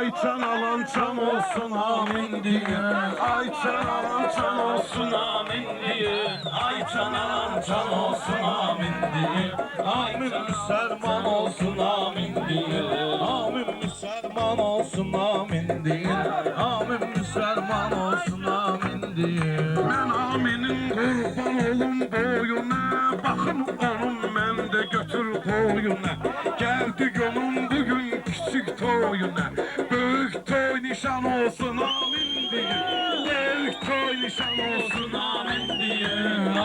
Ay can alan can olsun amin diye. Ay can alan can olsun amin diye. Ay can alan can olsun amin diye. Amin Müslüman olsun amin diye. Amin Müslüman olsun amin diye. Amin Müslüman olsun amin diye. Ben aminin kurban olum boyuna. Bakın onun mən de götür koyuna. Geldi yolum bugün küçük toyuna. Büyük toy nişan olsun amin diye. Büyük toy nişan olsun amin diye.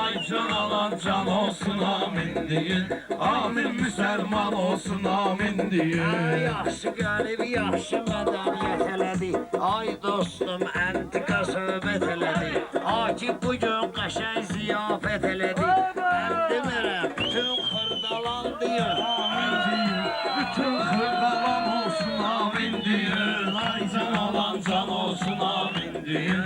Ay can alan can olsun amin diye. Amin Müslüman olsun amin diye. Yaxşı qərib, yaxşı mədəniyyət elədi. Ay dostum, əntiqa söhbət elədi. Akif bugün qəşəng ziyafət elədi. Mən demirəm, bütün xırdalan deyir. Bütün xırdalan olsun amin diye. Ay can alan can olsun amin diye.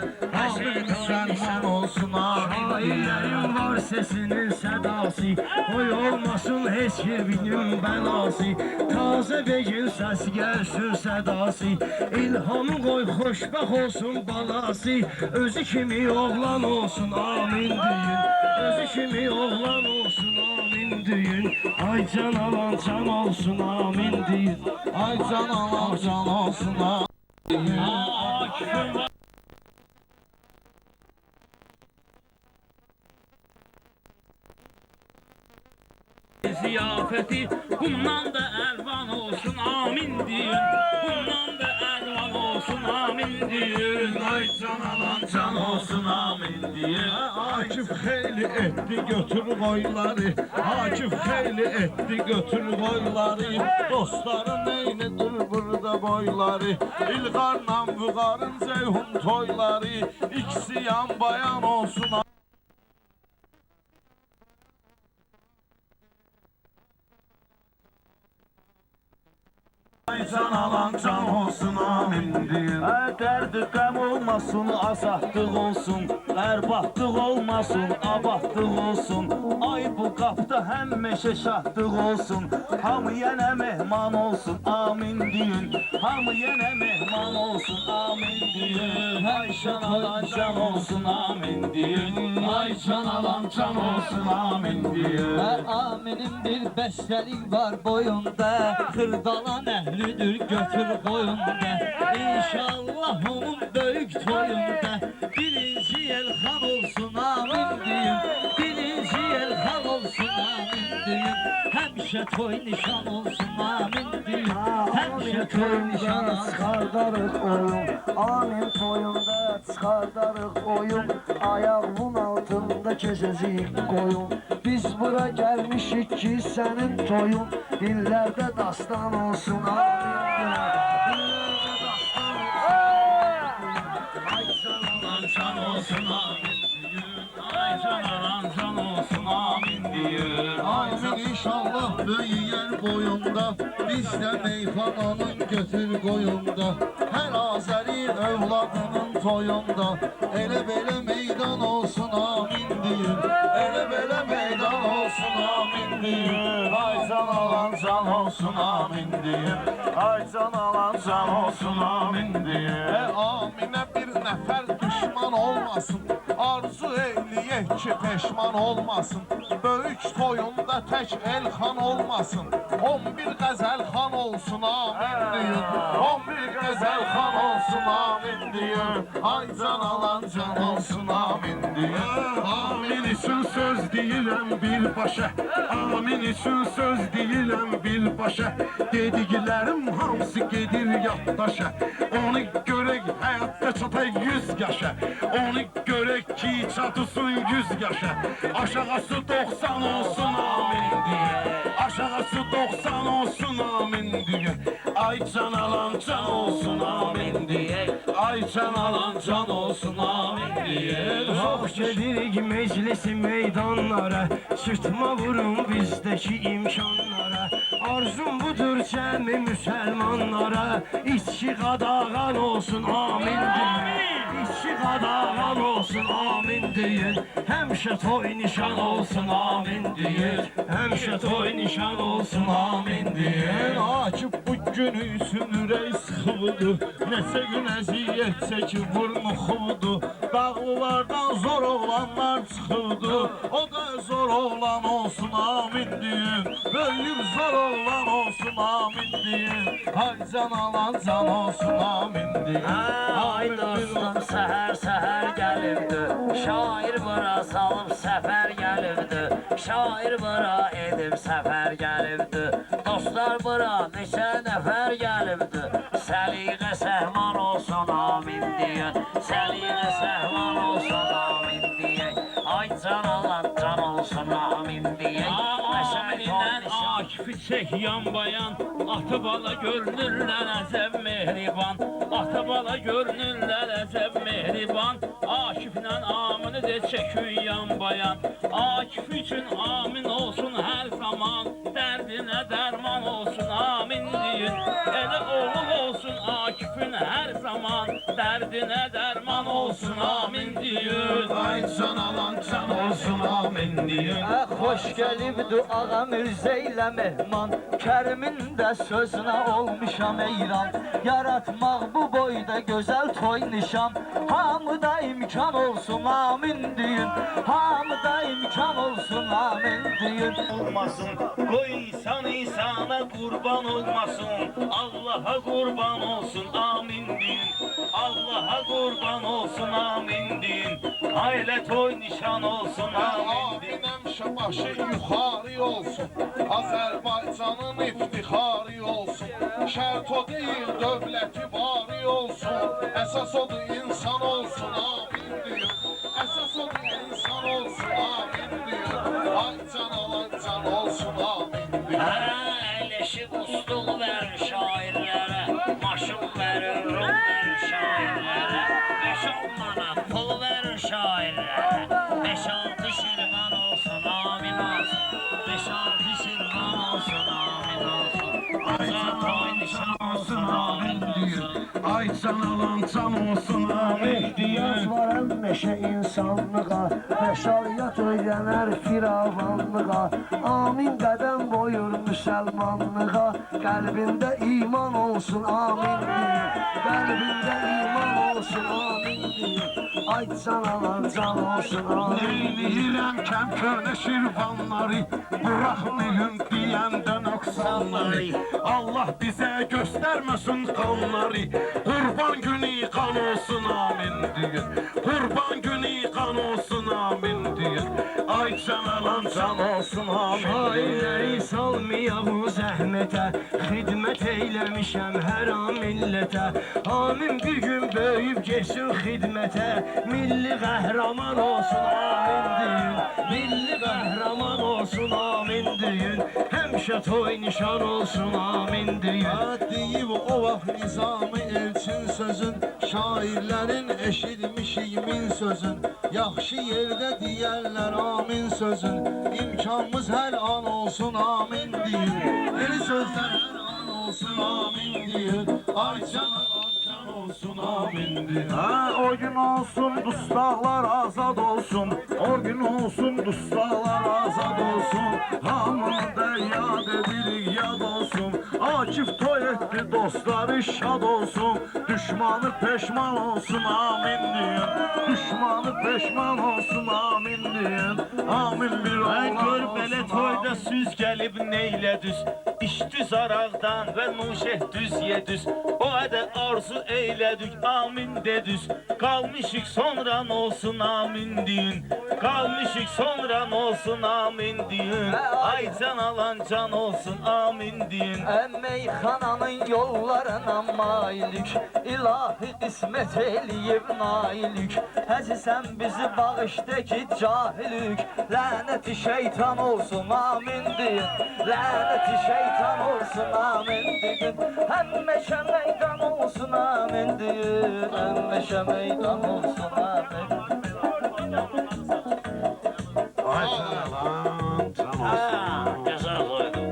Amin Müslüman olsun amin diye. Şairlərin var sesinin sədası. Oy olmasın heç birinin bəlası. Taze begin səs gəlsin sədası. İlhamı qoy xoşbəxt olsun balası. Özü kimi oğlan olsun amin deyin. Özü kimi oğlan olsun amin deyin. Ay can alan can olsun amin deyin. Ay can alan can olsun amin diye. Ziyafeti bundan da elvan olsun amin deyin. Bundan da elvan olsun amin deyin. Ay can alan can olsun amin diye. Akif xeyli etdi götür boyları. Akif xeyli etdi götür boyları. Dostların neynidir burada boyları. İlqarla Vüqarın Ceyhun toyları. İkisi yan bayan olsun. Ay can alan can olsun amin diye. Dərdi qəm olmasın, azadlıq olsun. Bərbadlıq olmasın, abadlıq olsun. Ay bu qapda həmişə şahdlıq olsun. Hamı yenə mehman olsun, amin deyin. Hamı yenə mehman olsun, amin deyin. Ay can alan can olsun amin deyin. Ay can alan can olsun amin deyin. Aminin bir bəstəlik var boyunda. Xırdalan əhlidir götür boyunda. İnşallah onun böyük toyunda. Birinci Elxan olsun amin deyin. Birinci Elxan olsun amin deyin. Həmişə toy nişan olsun amin deyin. Həmişə toy nişan olsun. Çıxardarıq oyun, amin toyunda çıxardarıq oyun. Ayağımın altında keçəcəyik qoyun. Biz bura gəlmişik ki sənin toyun. Dillərdə dastan olsun amin deyin. Can olsun amin deyin. Ay can alan can olsun amin deyin. Amin inşallah böyüyer boyunda. Biz de meyxananın götür koyunda. Her Azeri evladının toyunda. Elə belə meydan olsun amin deyin. Elə belə meydan olsun amin deyin. Ay can alan can olsun amin deyin. Ay can alan can olsun amin deyin. Aminə bir nəfər düşman olmasın. Arzu eyləyək ki peşman olmasın. Böyük toyunda tək Elxan olmasın. 11 qəzəlxan olsun amin deyin. 11 qəzəlxan olsun amin deyin. Ay can alan can olsun amin deyin. Amin üçün söz deyiləm birbaşa. Amin üçün söz deyiləm birbaşa. Dediklərim hamısı gedir yaddaşa. Onu görək həyatda çatay 100 yaşa. Onu görək ki çatısın 100 yaşa. Aşağısı 90 olsun amin diye. Aşağısı 90 olsun amin diye. Ay can alan can olsun amin diye. Ay can alan can olsun amin diye. Çox gedirik meclisi meydanlara. Sırtma vurun bizdəki imkanlara. Arzum budur cəmi müsəlmanlara, içki qadağan olsun, amin deyin. İçki qadağan olsun, amin deyin. Həmişə toy nişan olsun, amin deyin. Həmişə toy nişan olsun, amin deyin. Akif bu gün üçün ürək sıxıldı, neçə gün əziyyət çəkib burnu xudu. Dağlılardan zor oğlanlar çıxırdı, o da zor oğlan olsun, amin deyin. Böyüyüb zor oğlan olsun, amin deyin. Hay can alan can olsun, amin deyin. Ay dostum səhər gəlibdi, şair bura salıb səfər gəlibdi, şair bura edib səfər gəlibdi, dostlar bura neçə nəfər gəlibdi, səliqə səhman olsun, amin deyin, səliqə səhman olsun, amin deyin, ay can alan can olsun, amin deyin. Aminindən Akifi çək yan bayan, atı bala görünürlər əzəb mehriban, atı bala görünürlər əzəb mehriban, Akiflə amini də çəkün yan bayan, Akif üçün amin olsun hər zaman, dərdinə dərman olsun, amin deyin, elə oğul olsun Akifin hər zaman, dərdinə dərman olsun, amin deyin. Ay can alan can olsun, amin deyin. Xoş gəlibdi ağa Mirzə ilə mehman, Kərimin də sözünə olmuşam eyran. Yaratmaq bu boyda gözəl toy nişan, hamıda imkan olsun, amin deyin. Hamıda imkan olsun, amin deyin. Olmasın, qoy insan insana qurban olmasın, Allaha qurban olsun, amin deyin. Allaha qurban olsun, amin deyin. Ailə toy nişan olsun, amin deyin. Aminəm başı yuxarı olsun, Azərbaycanın iftixarı olsun. Şərt o deyil, dövləti bari olsun, əsas odur insan olsun, amin deyin. Əsas odur insan olsun, amin deyin. Ay can alan can olsun, amin deyin. Əyləşib usluq verir şairlərə, maşın verir, ruh verir şairlərə, 5-10 manat pul verir şairlərə, 5-6 şirvan olsun, amin olsun, 5-6 şirvan olsun, amin olsun, azad toy nişan olsun, amin deyin. Ay can alan can olsun, amin Ehtiyac var həmişə insanlığa, bəşariyyət öyrənər firavanlığa. Amin qədəm qoyur müsəlmanlığa, qəlbində iman olsun, amin deyin. Qəlbində iman olsun, amin deyin. Ay can alan can olsun, amin deyin. Neyləyirəm kəm körnə şirvanları, buraxmayın deyəndə nöqsanları. Allah bizə göstərməsin qanları, Qurban günü qan olsun, amin deyin. Qurban günü qan olsun, amin deyin. Ay can alan can olsun, amin deyin. Şairləri salmayaq bu zəhmətə, xidmət eyləmişəm hər an millətə. Amin bir gün böyüyüb geçsin xidmətə, milli qəhrəman olsun, amin deyin. Milli qəhrəman olsun, amin deyin. Həmişə toy nişan olsun, amin deyin. Deyib o vaxt Nizami Elçin sözün, şairlərin eşitmişik min sözün. Yaxşı yerdə deyərlər amin sözün, imkanımız hər an olsun, amin deyin. Yeni sözlər hər an olsun, amin deyin. Ay can olsun, amin deyin. O gün olsun dustaqlar azad olsun, o gün olsun dustaqlar azad olsun. Hamını da yad edirik, yad olsun. Akif toy etdi, dostları şad olsun. Düşmanı peşman olsun, amin deyin. Düşmanı peşman olsun, amin deyin. Amin bir Mən oğlan gör olsun, belə toyda amin. süz gəlib neylə düz, İş düz araqdan və nuşeh düz yedüz, o ədə arzu eylədik, amin dedüz. Qalmışıq sonra olsun, amin deyin. Qalmışıq sonra olsun, amin deyin. Ay can alan can olsun, amin deyin. Meyxananın yollarına mailik, ilahi qismət eləyib nailik. Həzi sən bizi bağışda ki cahilük, lənəti şeytan olsun, amin deyin. Lənəti şeytan olsun, amin deyin. Həmişə meydan olsun, amin deyin. Həmişə meydan olsun, amin deyin. Ay can alan can olsun. Gözəl qoydum.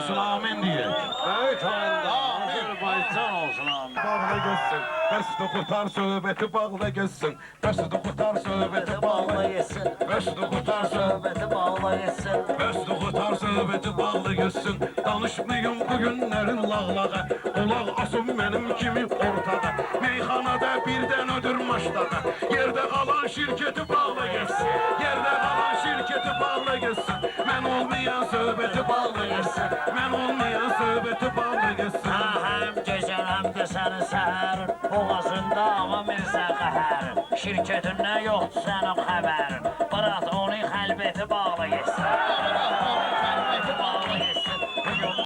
olsun, amin deyək. Böyük oyunda Azərbaycan olsun amin. Bağla geçsin, bəsdə qutar söhbəti bağla geçsin. Bəsdə qutar söhbəti bağla Geçsin, Bəsdə qutar söhbəti söhbəti bağla geçsin. Bəsdə qutar söhbəti bağla geçsin. Danışmayım bu günlərin lağlağa. Olaq asım mənim kimi ortada. Meyxanada birdən ödür maşlağa. Yerdə qalan şirketi bağla geçsin. Yerdə qalan şirketi bağla geçsin. Mən olmayan söhbəti bağla geçsin. Mən olmayan söhbəti bağla geçsin. Həm gecən həm də sənin səhərin boğazında ağa Mirzə qəhərin. Şirketindən yoxdur sənin xəbərin. Bırat onu xəlbəti bağla geçsin. Xəlbəti bağla geçsin. Bugün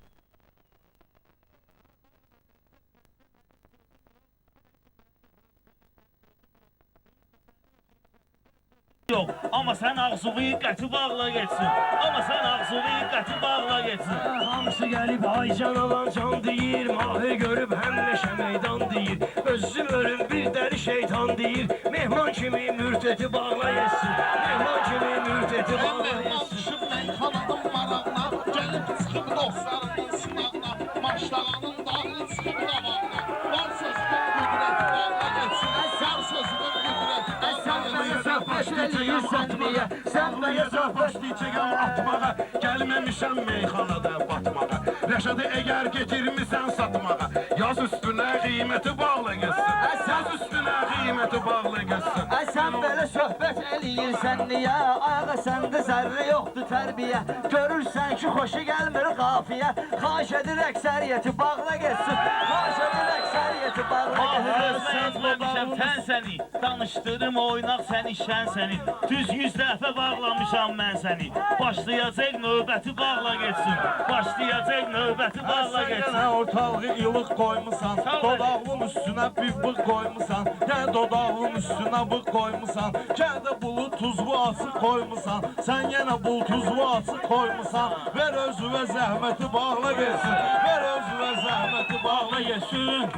Yox, amma sən ağzıvıyı qəti bağla geçsin. Amma sən ağzıvıyı qəti bağla geçsin. Hamısı gəlib ay can alan can deyir, mahir görüb həmləşə meydan deyir. Özüm ölüm bir dəri şeytan deyir, mehman kimi mürtəti bağla yesin. Mehman kimi mürtəti bağla yesin. Düşüb meyxananın marağına, gəlib çıxıb dostlarının sınağına, maşlağanın dağını çıxıb qabağına. Var sözünün qüdrəti bağla geçsin, var sözünün qüdrəti bağla geçsin. Eləyirsən niyə? Sən mənə Söhbət diyəcəyəm atmağa. Gəlməmişəm meyxanada batmağa. Rəşadı əgər getirmisən satmağa. Yaz üstünə qiyməti bağla geçsin. Yaz üstünə qiyməti bağla geçsin. Ay sən belə söhbət eləyirsən niyə? Ayağa səndə zərrə yoxdur tərbiyə. Görürsən ki, xoşu gəlmir qafiyə. Xahiş edir əksəriyyəti bağla geçsin. Xahiş edir əksəriyyəti bağla Özümə geçsin. etməmişəm tən səni. Danışdırım oynaq səni şən səni. Düz 100 dəfə bağlamışam mən səni. Başlayacaq növbəti bağla geçsin. Başlayacaq növbəti bağla geçsin. Ortalığı ilıq qoymusan, dodağın üstünə bir bıq qoymusan, sən dodağın üstünə bıq qoymusan, gəl də bulut tuzlu açıq qoymusan, sən yenə bul tuzlu açıq qoymusan, ver özünə zəhməti bağla geçsin, ver özünə zəhməti bağla geçsin.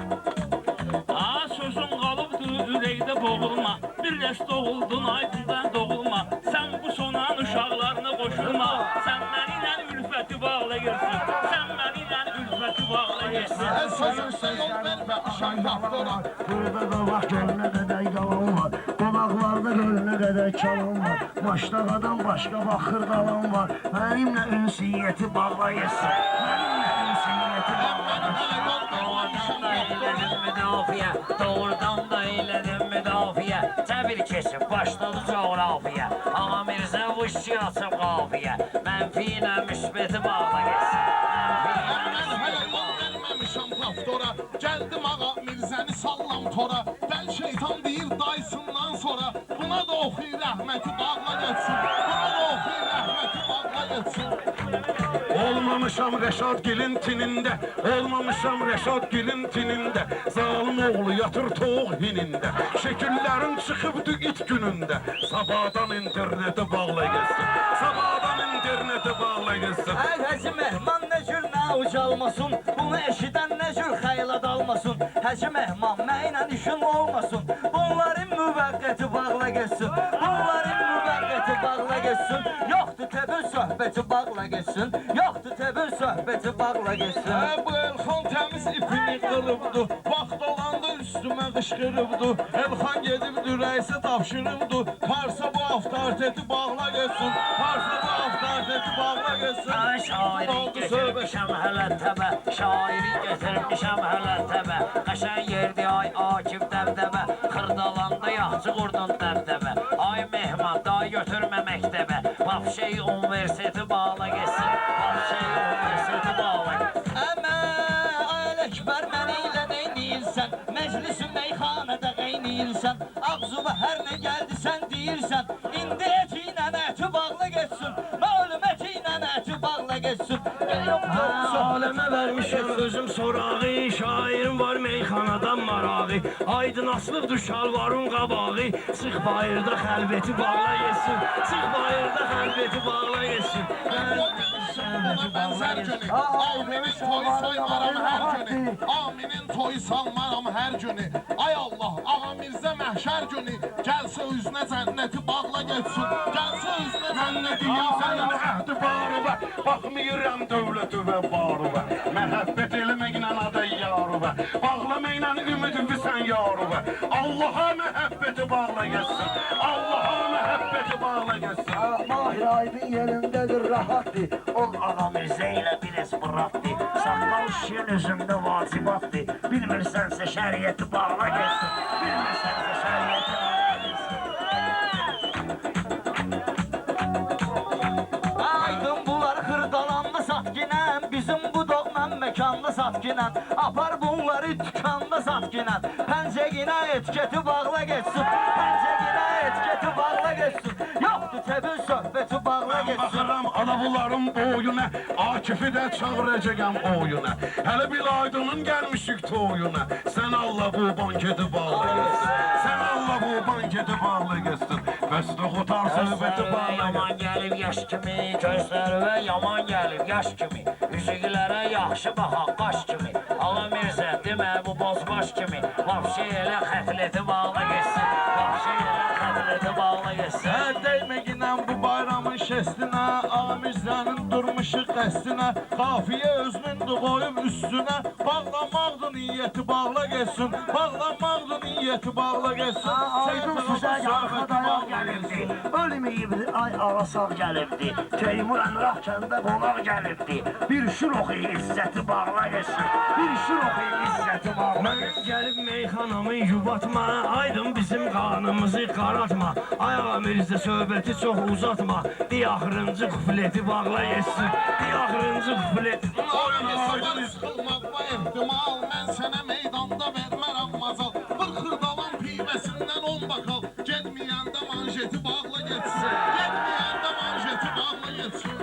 Sözüm qalıbdır ürəkdə boğulma. Birləş doğuldun aydından doğulma. Sən bu sonan uşaqlarına qoşulma. Sən mənimlə ülfəti bağla geçsin. Sən mənimlə ülfəti bağla geçsin. Sözünsə yol vermə, şan haftora. Burada da bax gölünə qədər yalan var. Qonaqlarda gölünə qədər çalan var. Maşlağadan başqa baxır qalan var. Mənimlə ünsiyyəti bağla yesin. Mənimlə ünsiyyəti bağla yesin. Eylədim müdafiə, doğrudan da eylədim müdafiə. Təbil keçib başladı coğrafiyə. Ağa Mirzə bu işçi açıb qafiyə. Mənfi ilə müsbəti bağla geçsin. Mən hələ yol verməmişəm haftora. Gəldim ağa Mirzəni sallam tora. Dəl şeytan deyir dayısından sonra. Buna da oxuy rəhməti bağla geçsin. Buna da oxuy rəhməti bağla geçsin. Olmamışam Rəşad Gilin tinində, olmamışam Rəşad Gilin tinində. Zalim oğlu yatır toğ hinində, şəkillərin çıxıbdı it günündə. Sabahdan interneti bağla geçsin, sabahdan interneti bağla geçsin. Ay Həci Mehman nə cür nə ucalmasın, bunu eşidən nə cür xəyala dalmasın. Həci Mehman mənlə işin olmasın, bunların müvəqqəti bağla geçsin. Bunların müvəqqəti bağla geçsin. Yoxdur təbil söhbəti bağla geçsin. Yoxdur təbil söhbəti bağla geçsin. Bu Elxan təmiz ipini qırıbdı. Vaxt olanda üstümə qışqırıbdı. Elxan gedibdi rəisə tapşırıbdı. Karsa bu avtoriteti bağla geçsin. Karsa bu avtoriteti bağla geçsin. Ay şairi getirmişəm hələ təbə. Şairi getirmişəm hələ təbə. Qəşən yerdi ay Akif dəbdəbə. Xırdalanda yaxçı qurdun dəbdəbə. Ay mehman daha götürmə məktəbə. Vapşey universiteti bağla geçsin. Vapşey universiteti bağla geçsin. Əmə, ay Əkbər məni ilə neyniyirsən? Məclis-i meyxanədə qeyniyirsən. Ağzıma hər nə gəldi sən deyirsən. İndi eti ilə əti bağla geçsin. Məlum eti ilə əti bağla geçsin. Aləmə vermişəm özüm sorağı, şairim var meyxanadan marağı. Aydın aslıqdır şalvarın qabağı, çıx bayırda xəlvəti bağla yesin. Çıx bayırda xəlvəti kufleti bağla geçsin. Buna benzer günü Aminin toyu saymaram her günü Aminin toyu salmaram her günü Ay Allah Ağa Mirzə məhşər günü Gəlsə üzünə cənnəti bağla geçsin Gəlsə üzünə cənnəti Sənin əhdi barıva, baxmıyıram dövlətüvə barıva Məhəbbət eləməklə adı yarıva Bağlaməklə ümidimi sən yarıva Allaha məhəbbəti bağla geçsin Allaha məhəbbəti bağla geçsin Mahir Aydın yerindədir rahatdır Ol Ağa Mirzə ilə bir esbıratdır Saqqal şirin üzümdə vacibatdır Bilmirsənsə şəriyyəti bağla geçsin Bilmirsənsə şəriyyəti bağla geçsin Aydın bunlar xırdalandı satkinən Bizim bu doğman məkanlı satkinən Apar bunları tükanda satkinən Pəncəginə etiketi bağla geçsin Pəncəginə etiketi bağla geçsin Yoxdur təbil söhbəti bağla geçsin Baxıram anabuların boyuna Akifi də çağıracağım oyuna Hələ bir Aydının gəlmişik toyuna Sən Allah bu banketi bağla geçsin Sən Allah bu banketi bağla geçsin Bəsdə xutar söhbəti Gözlərə bağla yaman gəlib yaş kimi Gözlərə yaman gəlib yaş kimi Üzüklərə yaxşı baxaq qaş kimi Ağa Mirzə demə bu bozbaş kimi Vapşi elə xəfləti bağla geçsin Vapşi elə xəfləti bağla geçsin Dəyməklə bu bayramın şestinə Ağa Mirzənin durmuşu qəstinə Qafiyə özünündür qoyub üstünə Bağlamaqdır niyyəti bağla geçsin Bağlamaqdır niyyəti bağla geçsin Aydın sizə arxada yol gəlirdi Ölməyibdi ay ağa sağ gəlibdi Teymur Əmrah kəndə qonaq gəlibdi Bir şir oxu izzəti bağla geçsin Bir şir oxu izzəti bağla geçsin Gəlib meyxanamı yubatma Aydın bizim qanımızı qaratma Ay Ağa Mirzə söhbəti çox uzatma Deyə axırıncı kufleti bağla geçsin Deyə axırıncı kufleti Oyunasıdan sıxılmaqma ehtimal Mən sənə meydanda vermərəm mazal Bir xırdalan pivəsindən 10 bakal Getməyəndə manjeti bağla geçsin Getməyəndə manjeti bağla geçsin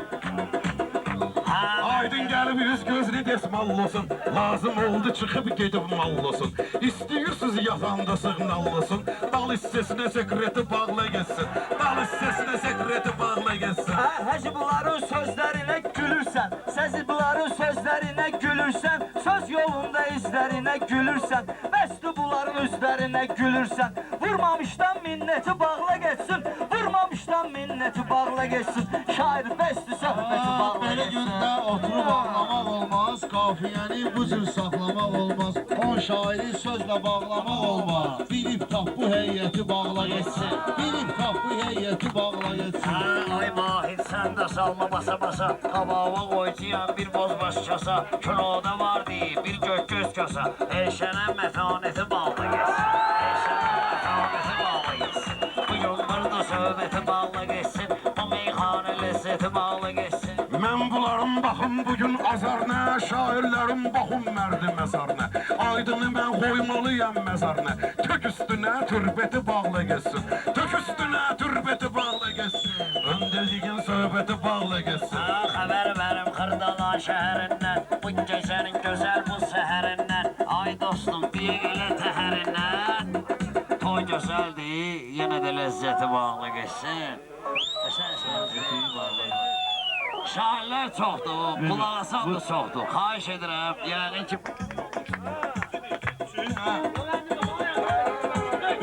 Aydın gəlib yüz gözlü desmallısın Lazım oldu çıxıb gedib mallısın İstəyirsiniz yaxanda sığnallısın Dal hissəsinə sekreti bağla geçsin Dal hissəsinə sekreti bağla geçsin Həzi bunların sözlərinə gülürsən Səzi bunların sözlərinə gülürsən Söz yolunda izlərinə gülürsən Bəsdi bunların üzlərinə gülürsən Vurmamışdan minnəti bağla geçsin Vurmamışdan minnəti bağla geçsin Şair bəsdi söhbəti bağla Belə geçsin gündə oturub ağlamaq olmaz Qafiyəni bu cür saxlamaq olmaz On şairi sözlə bağlamaq olmaz Bilib tap bu heyəti bağla geçsin Bilib tap bu heyəti bağla geçsin Ay Mahir sən də salma basa-basa Qabağıma qoyacağım bir bozbaş kasa Kinoda var deyib bir gök-göz kasa Elşənə mətanəti bağla geçsin Elşənə mətanəti bağla geçsin Bugün burada söhbəti bağla geçsin Bu meyxanə ləzzəti bağla geçsin Mən bunların baxım bugün azarına Şairlərin baxım mərdi məzarına Aydını mən qoymalıyam məzarına Tök üstünə türbəti bağla geçsin Tök üstünə türbəti bağla geçsin Öndəliyin söhbəti bağla geçsin Xəbər verim Xırdalan şəhərindən Bu gecənin gözəl bu səhərindən Ay dostum bir elə təhərindən Toy gözəldir, yenə də ləzzəti bağla geçsin Ləzzəti bağla geçsin Şairlər çoxdur, qulaq asan da çoxdur Xahiş edirəm, yəqin ki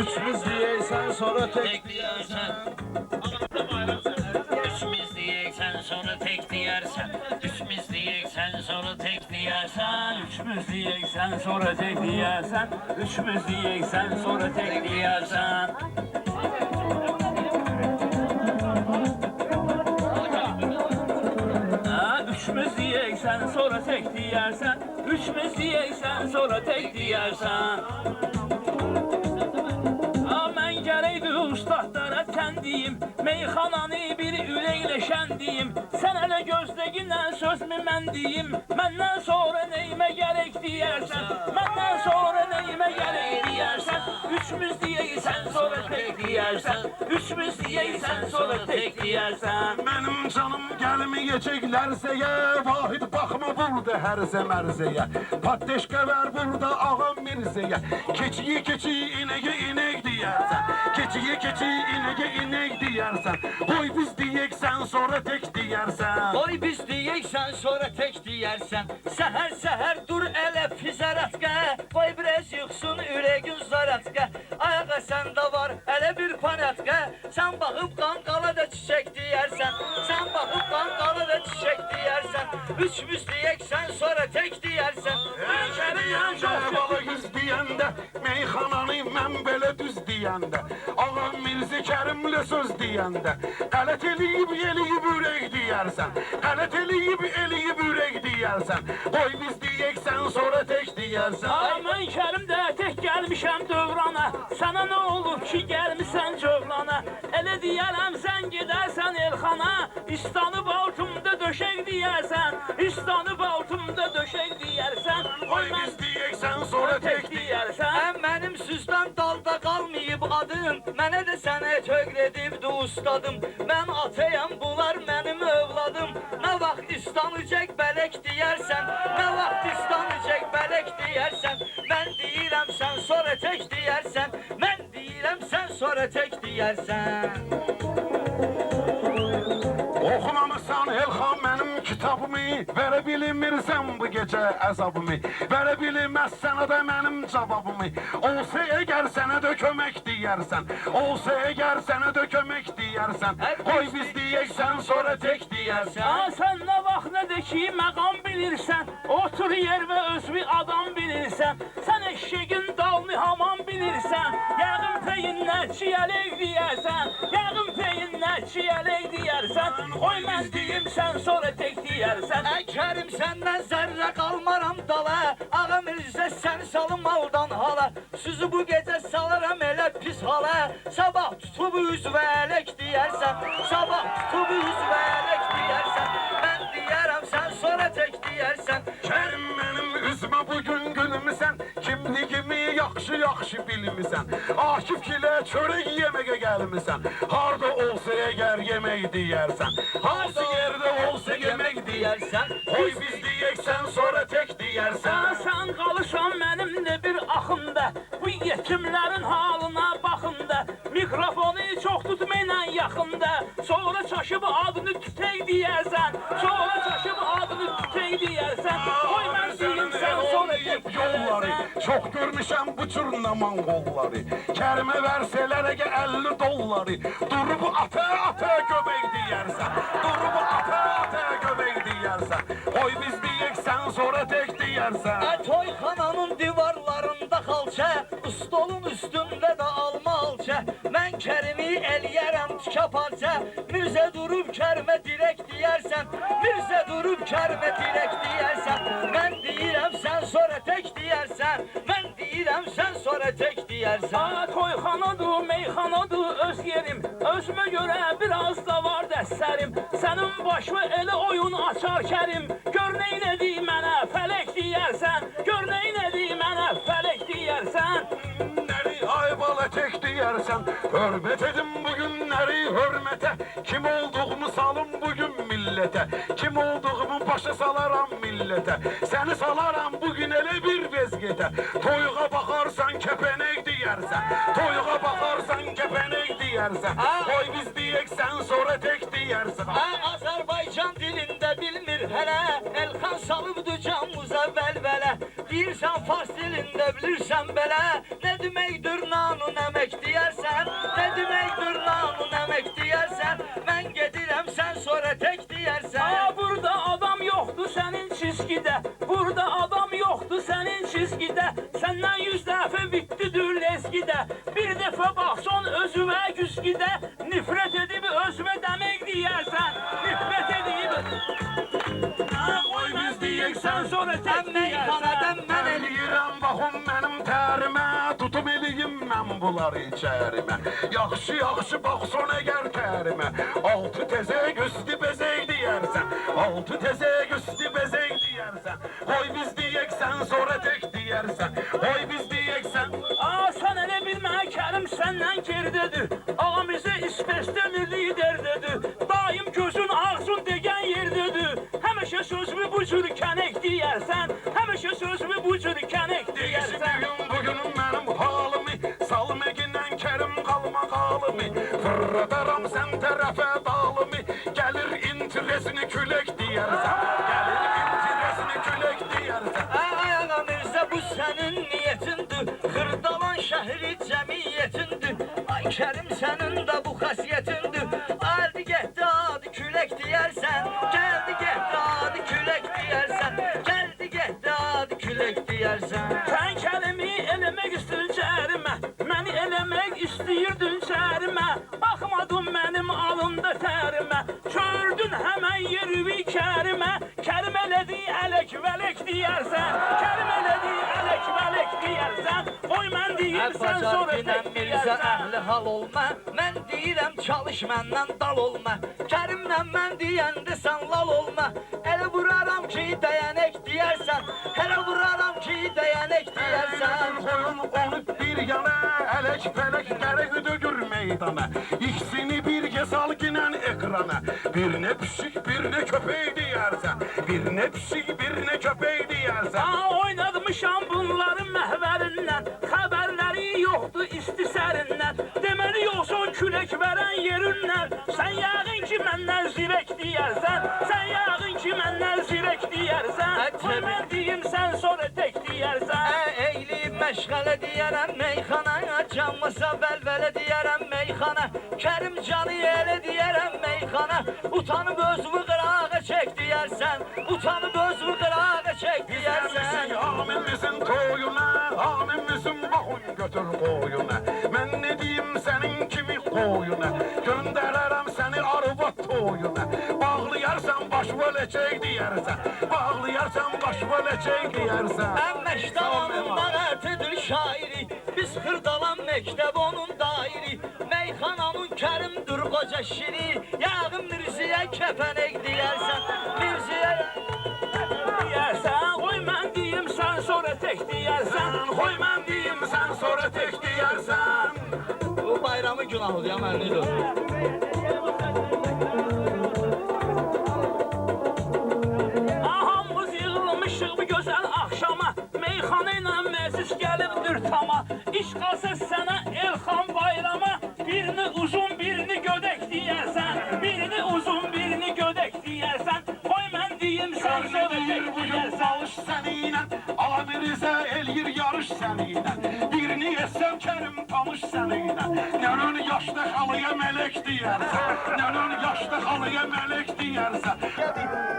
Üçümüz deyəksən sonra tek deyərsən Üçümüz deyəksən sonra tek deyərsən Üçümüz deyəksən sonra tek deyərsən Üçümüz deyəksən sonra tek deyərsən Üçümüz deyəksən sonra tek deyərsən Üçümüz deyəksən sonra tek deyərsən Üçümüz deyəksən sonra tek deyərsən Mən gərəkdi ustadlara kəndiyim Meyxananı bir ürəkləşən deyim Sən hələ gözləginən sözmü mən deyim Məndən sonra neyimə gərək deyərsən Məndən sonra neyimə gərək deyərsən Üçümüz deyəksən sonra tek deyərsən deyərsən. Üçümüz deyəksən, sonra tek deyərsən. Benim canım gelmeyeceklerse ya Vahid bakma burada herze merzeye Patteşke ver burada ağam mirzeye Keçiyi keçiyi ineğe inek diyersen Keçiyi keçiyi ineğe inek diyersen Oy biz diyeksen sonra tek diyersen Oy biz deyəksən, sonra tek deyərsən. Səhər səhər dur elə fizaratqa. Vay biraz yıxsın ürəgin zaratqa. Ayağa səndə var elə bir panatqa. Sən baxıb qanqala da çiçək deyərsən. Sən baxıb qanqala da çiçək deyərsən. Üçümüz deyəksən, sonra tek deyərsən. Eşeriyem balı yüz diyende Meyxananı mən belə düz diyende Ağam Mirzi Kerim'le söz diyende Qələt eləyib eləyib ürək diyersen Qələt eləyib eləyib ürək diyersen Oy biz diyeksen sonra tek diyersen Ay mən Kərim də tək gəlmişəm dövrana. Sənə nə olur ki gəlmisən cövlana. Elə deyərəm sən gedərsən Elxana. İstanıb altımda döşək deyərsən. İstanıb altımda döşək deyərsən. Oy biz diyeksen sonra tek deyərsən. Mənim süzdən dalda qalmayıb adım. Mənə də sənə tövr edibdi ustadım. Mən atayam, bunlar mənim övladım. Nə vaxt istanacaq bələk deyərsən. Nə vaxt istanacaq bələk deyərsən. Mən deyirəm sən sonra tek deyərsən. Mən deyirəm sən sonra tek deyərsən. Oxumamısan Elxan mənim kitabımı Verə bilmirsən bu gecə əzabımı Verə bilməzsən o da mənim cavabımı Olsa əgər sənə də kömək deyərsən Olsa əgər sənə də kömək deyərsən Oy biz deyəksən sonra tek deyərsən Sən nə vaxt nə də ki məqam bilirsən. Otur yer və özü adam bilirsən. Sən eşeğin dalını haman bilirsən. Yağın peyinlə çiyələk deyərsən. Yağın peyinlə çiyələk deyərsən. Oy mən deyim sən sonra tek deyərsən. Kərim səndən zərrə qalmaram dala. Ağa Mirzə səni salım aldan hala. Sizi bu gecə salaram elə pis hala. Sabah tutub üzvə ələk deyərsən. Sabah tutub üzvə ələk deyərsən. Mən deyərəm sən sonra tek deyərsən. Kerim mənim üzmə bugün gülmüsən Kimligimi yaxşı bilmisən Akif gilə çörək yeməyə gəlmisən Harda olsa əgər yemək deyərsən Hansı yerdə olsa yemək deyərsən Oy biz deyəksən sonra tek deyərsən Sən qalırsan mənimlə bir axında. Bu yetimlərin halına baxında. Mikrofonu çox tutmayla yaxında. Sonra çaşıb adını tütək deyərsən. Sonra çaşıb adını tütək deyərsən. Oy mən deyim sən sonra tek yolları deyərsən. Çox görmüşəm bu cür naman qolları Kərimə versələr əgə 50 dolları Durub ata göbək deyərsən Durub ata göbək deyərsən Oy biz deyəksən sonra tek deyərsən Toyxananın divarlarında xalça, stolun üstündə də alma alça. Mən Kərimi eləyərəm tükə parça. Mirzə durub Kərimə dirək deyərsən. Mirzə durub Kərimə dirək deyərsən. Mən deyirəm sən sonra tek deyərsən. Mən deyirəm sən sonra tek deyərsən. Toyxanadır, meyxanadır öz yerim. Özümə görə biraz da var dəstərim. Sənin başına elə oyun açar Kərim. Gör neynədi mənə fələk deyərsən. Gör neynədi mənə fələk deyərsən. Nəri ay bala tek deyərsən Hörmət edim bugünləri hörmətə Kim olduğumu salım bugün millətə Kim olduğumu başa salaram millətə Səni salaram bugün elə bir bezgetə Toyuğa baxarsan kəpənək deyərsən Toyuğa baxarsan kəpənək deyərsən Oy biz deyəksən sonra tek deyərsən Azərbaycan dilində bilmir hələ. Elxan salıbdı canımıza vəlvələ. Deyirsən fars dilində bilirsən belə. Nə deməkdir nanun əmək deyərsən. Nə deməkdir nanun əmək deyərsən. Mən gedirəm sən sonra tek deyərsən. Burada adam yoxdur sənin çizgidə. Burada adam yoxdur sənin çizgidə. Səndən 100 dəfə bitdidir lezgidə. Bir dəfə baxsan özümə güzgidə. Nifrət edib özümə demək deyərsən. Nifrət edib. Oy biz deyəksən sonra tek deyərsən. Mən eləyirəm baxım mənim tərimə Tutub eləyim mən bunları içərimə Yaxşı baxson əgər tərimə Altı təzək üstü bezək deyərsən Altı təzək üstü bezək deyərsən Oy biz deyəksən sonra tek deyərsən Oy biz deyəksən Sən elə bilmə Kərim səndən geridədir. bizə İsveçdə lider dedi. Daim gözün ağzın degen yerdedir. Həmişə sözümü bu cür kənek deyərsən. Həmişə sözümü bu cür kənek deyərsən. Bugünüm benim halimi, salmeginden kerim kalma kalımı. Fırlataram sen tarafa dalımı, gelir intiresini külek diyersen. Gelir intiresini külek diyersen. Ayağa Mirzə, bu sənin niyetindir. Xırdalan şəhri cəmiyyətindir. Ay Kərim, sənin də bu xasiyyətindir. Aldı getdi adı külək deyərsən. Gəldi getdi adı külək deyərsən. Gəldi getdi adı külək deyərsən. Sən kəlimi eləmək istəyir cərimə. Məni eləmək istəyirdin cərimə. Baxmadın mənim alında tərimə. Gördün həmən yerimi kərimə. Kərim elədi ələk vələk deyərsən. Kərim elədi ələk vələk deyərsən. Oy mən deyim sən sonra Bacarqinəm tək Mirzə, deyərsən. əhli hal olma. Mən deyirəm çalış məndən dal olma. Kərimlə mən deyəndə sən lal olma. Elə vuraram ki dəyənək deyərsən. Elə vuraram ki dəyənək deyərsən. Koyun onu bir yana, elek felek gerek dögür meydana. İkisini birge sal ginen ekrana. Birine pişik birine köpeği diyersen. Birine pişik birine köpeği diyersen. Aa, oynamışam bunların məhvərindən. Xəbərləri yoxdur istisərindən. Deməli yoxsun külək verən yerindən. Sən yəqin ki məndən zirək deyərsən. Sən yəqin ki məndən zirək deyərsən. Qoy mən deyim sən sonra tək deyərsən. Eyliyib məşğələ deyərəm meyxana. Canmasa bəlbələ deyərəm meyxana. Kərim canı elə deyərəm meyxana. Utanıb özümü qırağa çək deyərsən. Utanıb özümü qırağa çək deyərsən. Amin misin toyuna, amin misin bakun götür koyuna. Ben ne diyeyim senin kimi koyuna. Göndererem seni arvat toyuna. Bağlayarsan baş veleçek diyersen. Bağlayarsan baş veleçek diyersen. Əməkdalanından ərtidir şairi. Biz xırdalan məktəb onun dairi. Meyxananın Kərimdir qoca şiri. Yağın Mirzəyə kəpənək deyərsən. Mirzəyə Deyərsən, qoy mən deyim sən sonra tək deyərsən. Koy ben diyeyim sen sonra tek diyersen. bu bayramı günahıdır ya mənlidir. Hamımız yığılmışıq bu gözəl axşama. Meyxana ilə məclis gəlibdir tama. İş qalsa sənə Elxan bayrama. Birini uzun birini gödək deyərsən. Birini uzun birini gödək deyərsən. Qoy mən deyim sən sonra tək Görünür bugün deyərsən. alış seninle, Alabirize elgir yarış seninle. Birini yesem kerim tanış seninle. Nönün yaşlı halıya melek diyersen. Nönün yaşlı halıya melek diyersen.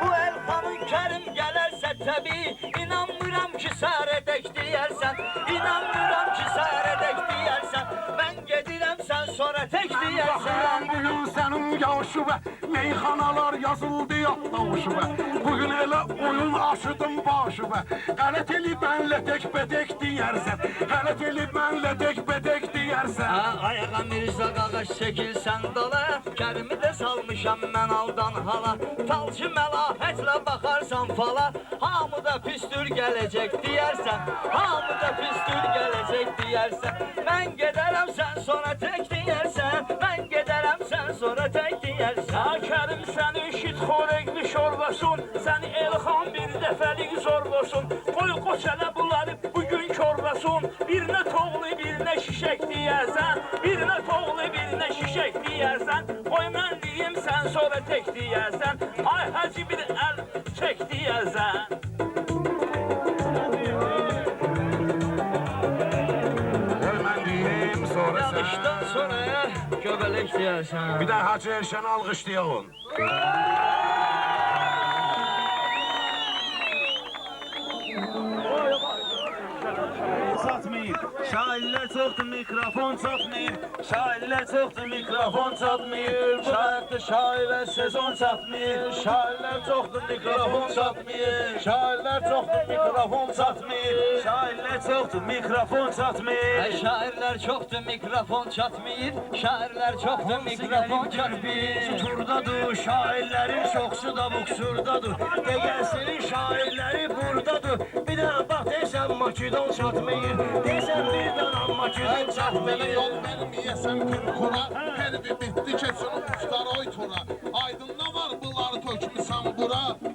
Bu Elxanın Kərim gələrsə təbii. İnanmıram ki səhərədək deyərsən. İnanmıram ki səhərədək deyərsən. Mən gedirəm sən sonra tək deyərsən. Bakıram bugün senin yaşı ve meyxanalar yazıldı yatlamış ve. Bugün elə oyun aşıdım başı ve. Qəlet elib mənlə tek bedek diyersen. Qəlet elib mənlə tek bedek diyersen. Ayağa Mirzə qağaş çəkilsən dala. Kərimi də salmışam mən aldan hala. Talçı məlahətlə baxarsan fala. Hamı da pisdir gələcək deyərsən. Hamı da pisdir gələcək deyərsən. Mən gedərəm sən sonra tək deyərsən. Mən gedərəm sən sonra tək deyərsən. Kərim səni şit xorəkli şorlasın. Səni Elxan bir dəfəlik zorlasın. Qoy qoçələ bunları bugün korlasın. Birinə toğlu birinə şişək deyərsən. Birinə toğlu birinə şişək deyərsən. Qoy mən deyim sən sonra tək deyərsən. Ay hacı bir əl çək deyərsən. Koy mən diyeyim sonra Yanışdan sen. sonra göbələk deyərsən. Bir de Hacı Erşen'i alkışlayalım. Çatmayır. Şairlər çoxdur, mikrofon çatmayır. Şairlər çoxdur, mikrofon çatmayır. Şairdə şairə sezon çatmayır. Şairlər çoxdur, mikrofon çatmayır. Şairlər çoxdur, mikrofon çatmayır. Şairlər çoxdur, mikrofon çatmayır. Şairlər çoxdur, mikrofon çatmayır. Şairlər çoxdur, mikrofon çatmayır. Turdadır, şairlərin çoxsu da buxsurdadır. Deyəsinin şairləri buradadır. Bir də bax deyirsən deyirəm Makidan çatmayır. Deyirsən birdən amma Makidan çatmayır. Yol verməyəsən Pirkura, her bir bitdi keçin uçlar oy tura. Aydın nə var bunları tökmüsən bura?